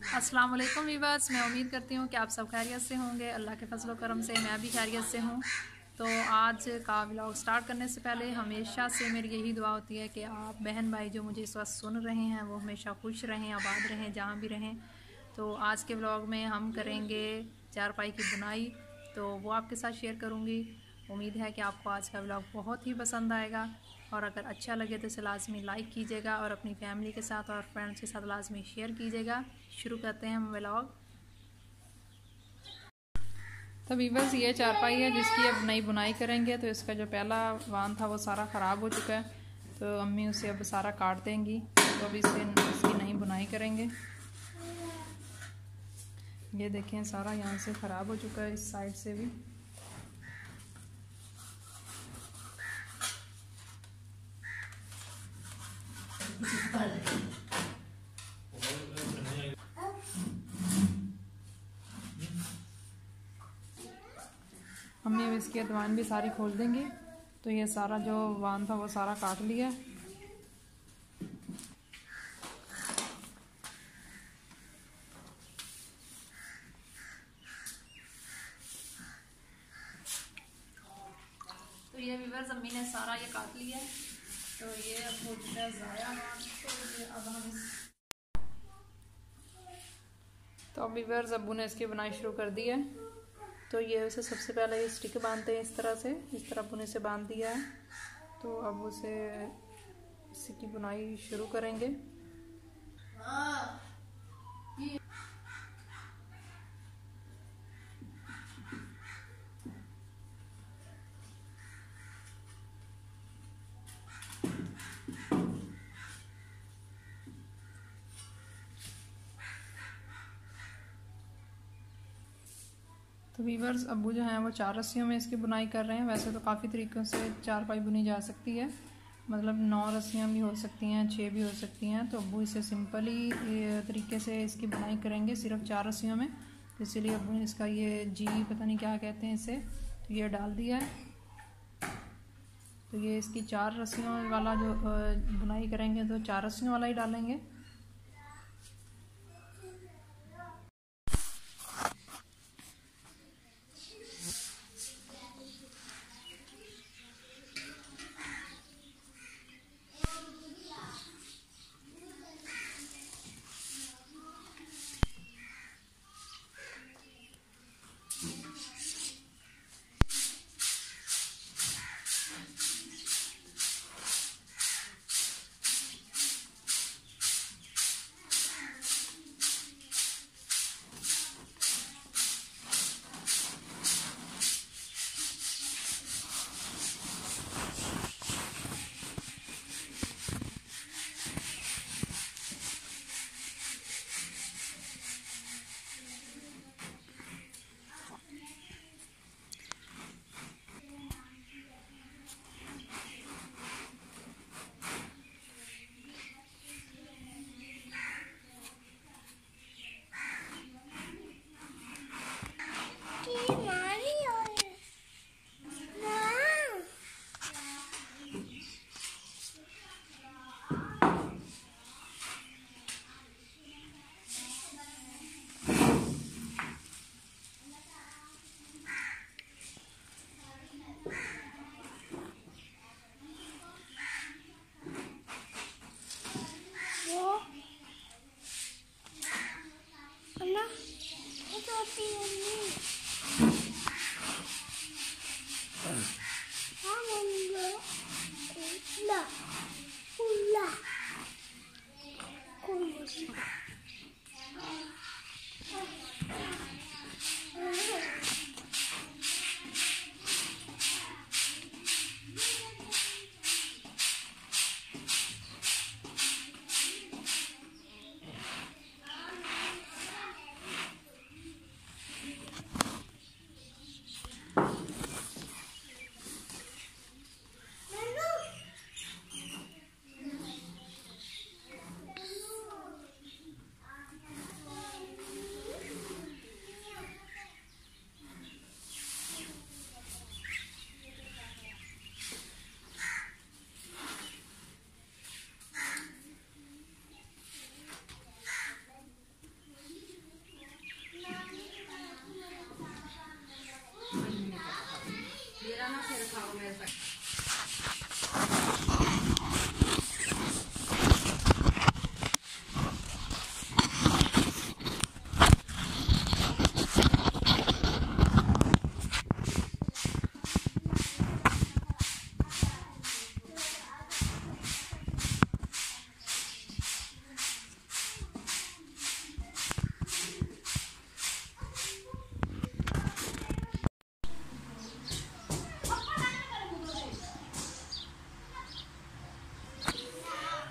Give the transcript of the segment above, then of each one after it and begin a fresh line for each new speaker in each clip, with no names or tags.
अस्सलाम वालेकुम वीवर्स, मैं उम्मीद करती हूँ कि आप सब खैरियत से होंगे। अल्लाह के फजल करम से मैं भी खैरियत से हूँ। तो आज का व्लॉग स्टार्ट करने से पहले हमेशा से मेरी यही दुआ होती है कि आप बहन भाई जो मुझे इस वक्त सुन रहे हैं वो हमेशा खुश रहें, आबाद रहें, जहाँ भी रहें। तो आज के व्लॉग में हम करेंगे चारपाई की बुनाई, तो वो आपके साथ शेयर करूँगी। उम्मीद है कि आपको आज का व्लॉग बहुत ही पसंद आएगा, और अगर अच्छा लगे तो इसे लाजमी लाइक कीजिएगा और अपनी फैमिली के साथ और फ्रेंड्स के साथ लाजमी शेयर कीजिएगा। शुरू करते हैं हम व्लॉग। तो वीवर्स, ये चारपाई है जिसकी अब नई बुनाई करेंगे। तो इसका जो पहला वान था वो सारा ख़राब हो चुका है, तो अम्मी उसे अब सारा काट देंगी। तो अब इसकी नई बुनाई करेंगे। ये देखें, सारा यहाँ से ख़राब हो चुका है, इस साइड से भी। हमने अब इसकी अदवान भी सारी खोल देंगी। तो ये सारा जो वान था वो सारा काट लिया। तो ये वीवर्स अम्मी ने सारा ये काट लिया। तो ये अब हो चुका है ज़ाया वान। तो ये अब हम तो अब वीवर्स अब्बू ने इसकी बुनाई शुरू कर दी है। तो ये उसे सबसे पहले ये स्टिक बांधते हैं, इस तरह अब्बू ने इसे बांध दिया है। तो अब उसे इसकी बुनाई शुरू करेंगे। तो वीवर्स अब्बू जो हैं वो 4 रस्सियों में इसकी बुनाई कर रहे हैं। वैसे तो काफ़ी तरीक़ों से चारपाई बुनी जा सकती है, मतलब 9 रस्सियाँ भी हो सकती हैं, 6 भी हो सकती हैं। तो अब्बू इसे सिंपली तरीके से इसकी बुनाई करेंगे सिर्फ 4 रस्सियों में। तो इसीलिए अब्बू ने इसका ये जी पता नहीं क्या कहते हैं इसे, तो ये डाल दिया है। तो ये इसकी 4 रस्सियों वाला जो बुनाई करेंगे तो 4 रस्सियों वाला ही डालेंगे।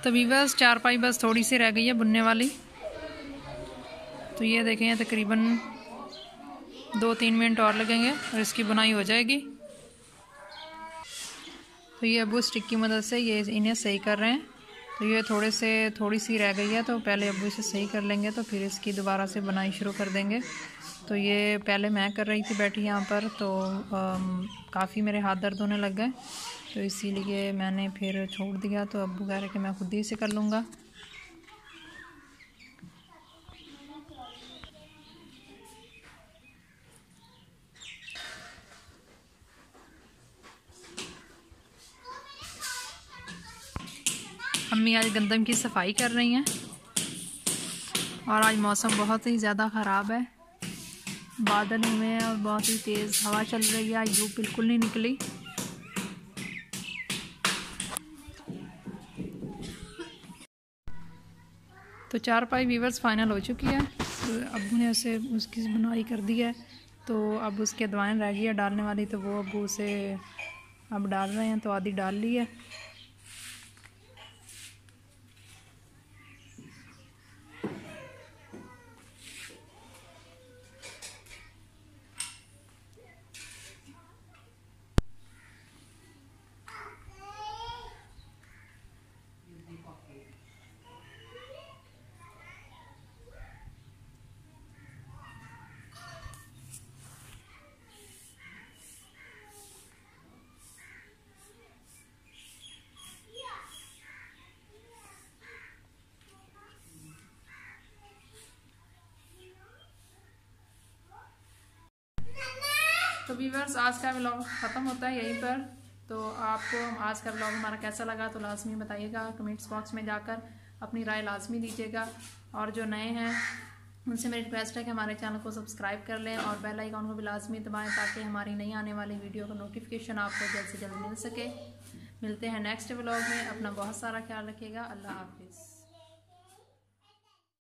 तो वीवर्स चारपाई बस थोड़ी सी रह गई है बुनने वाली। तो ये देखें तकरीबन 2-3 मिनट और लगेंगे और इसकी बुनाई हो जाएगी। तो ये अब्बू स्टिक की मदद से ये इन्हें सही कर रहे हैं। तो ये थोड़ी सी रह गई है, तो पहले अब्बू इसे सही कर लेंगे तो फिर इसकी दोबारा से बुनाई शुरू कर देंगे। तो ये पहले मैं कर रही थी बैठी यहाँ पर, तो काफ़ी मेरे हाथ दर्द होने लग गए, तो इसीलिए मैंने फिर छोड़ दिया। तो अब्बू कह रहे कि मैं खुद ही इसे कर लूँगा। अम्मी आज गंदम की सफाई कर रही हैं और आज मौसम बहुत ही ज़्यादा ख़राब है, बादल हुए हैं और बहुत ही तेज़ हवा चल रही है। आज धूप बिल्कुल नहीं निकली। तो चारपाई वीवर्स फाइनल हो चुकी है। तो अब्बू ने उसे उसकी बुनाई कर दी है। तो अब उसके दवाएं रह गई है डालने वाली, तो वो अब्बू उसे अब डाल रहे हैं। तो आधी डाल ली है। तो व्यूअर्स आज का व्लॉग ख़त्म होता है यहीं पर। तो आपको आज का व्लॉग हमारा कैसा लगा तो लाजमी बताइएगा, कमेंट्स बॉक्स में जाकर अपनी राय लाजमी दीजिएगा। और जो नए हैं उनसे मेरी रिक्वेस्ट है कि हमारे चैनल को सब्सक्राइब कर लें और बेल आइकॉन को भी लाजमी दबाएं, ताकि हमारी नई आने वाली वीडियो का नोटिफिकेशन आपको जल्द से जल्द मिल सके। मिलते हैं नेक्स्ट व्लॉग में। अपना बहुत सारा ख्याल रखिएगा। अल्लाह हाफिज़।